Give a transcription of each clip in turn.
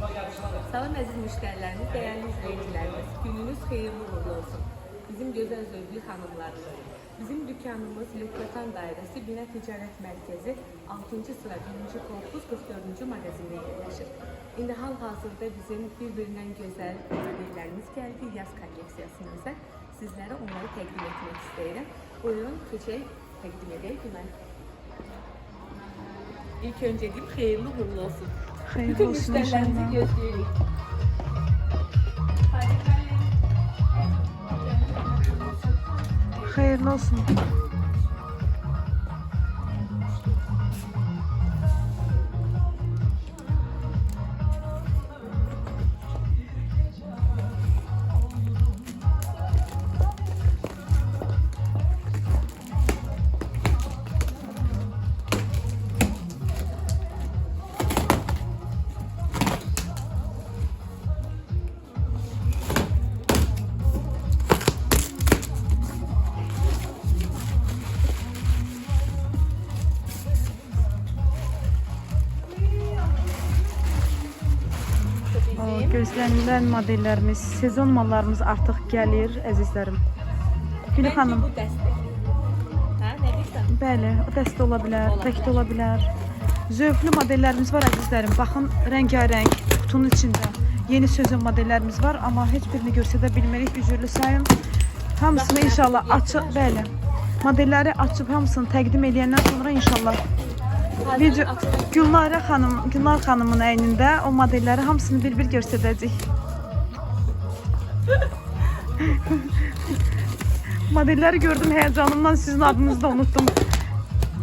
Salam əziz müştərilərimiz, dəyərli izləyicilərimiz, gününüz xeyirli uğurlu olsun. Bizim gözəl zövqlü xanımlarımız. Bizim dükkanımız Lütfatan Dairəsi Bina Ticarət Mərkəzi 6-cı sıra 1-ci korpus 44-cü mağazində yerləşir. İndi hal-hazırda bizim bir-birindən gözəl modellərimiz gəldi yaz kolleksiyasımızda. Sizlərə onları təqdim etmək istəyirəm. Buyurun, keçək, təqdim edək Günay. İlk önce deyim, xeyirli uğurlu olsun. Xeyirli olsun inşallah. Bütün müştərilərimizi gözləyirik. Xeyirli olsun. Gözlənilən modellərimiz, sezon mallarımız artıq gəlir, əzizlərim. Gülü xanım. Bu dəstək. Hə, nə deyirsən? Bəli, o dəstə ola bilər, tək də ola bilər. Zövqlü modellərimiz var, əzizlərim. Baxın, rəngarəng, qutunun içində yeni sezon modellərimiz var, amma heç birini göstərə bilmirik, üzürlü sayın. Hamısını inşallah açıq, bəli. Modelləri açıb hamısını təqdim edəndən sonra inşallah video Gülnar xanımın əynində o modelləri hamısını bir-bir göstərəcək. Modelləri gördüm, həyecanımdan sizin adınızı da unuttum.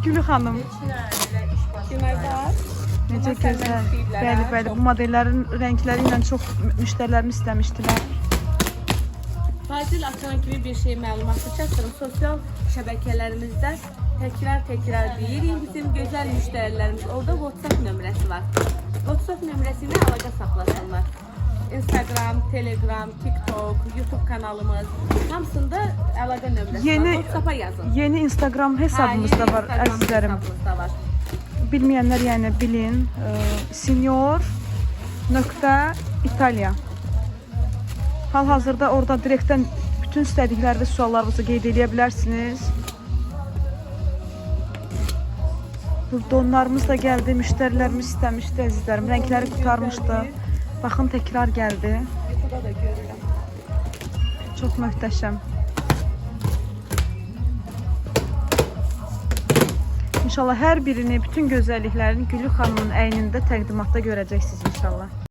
Gülü xanım. Necə gözəl. Bəli, bəli. Bu modellərin rəngləri ilə çox müştərilərimiz istəmişdilər. Fazil açan kimi bir şey məlumatı çatdırım. Sosial şəbəkələrimizdə təkrar deyirik. Bizim gözəl müştərilərimiz orada WhatsApp nömrəsi var. WhatsApp nömrəsi ilə əlaqə saxlasınlar. Instagram, Telegram, TikTok, YouTube kanalımız hamısında əlaqə nömrəsi var. WhatsApp'a yazın. Yeni Instagram hesabımız da var, əzizlərim. Bilməyənlər yəni bilin. Senior.italia. Hal-hazırda orada direktdən bütün istədikləri və suallarınızı qeyd edə bilərsiniz. Donlarımız da gəldi, müştərilərimiz istəmişdi, əzizlərim. Rəngləri qurtarmışdı. Baxın, təkrar gəldi. YouTube'da da görürəm. Çox möhtəşəm. İnşallah hər birini, bütün gözəlliklərini Gülü xanımın əynində təqdimatda görəcəksiniz inşallah.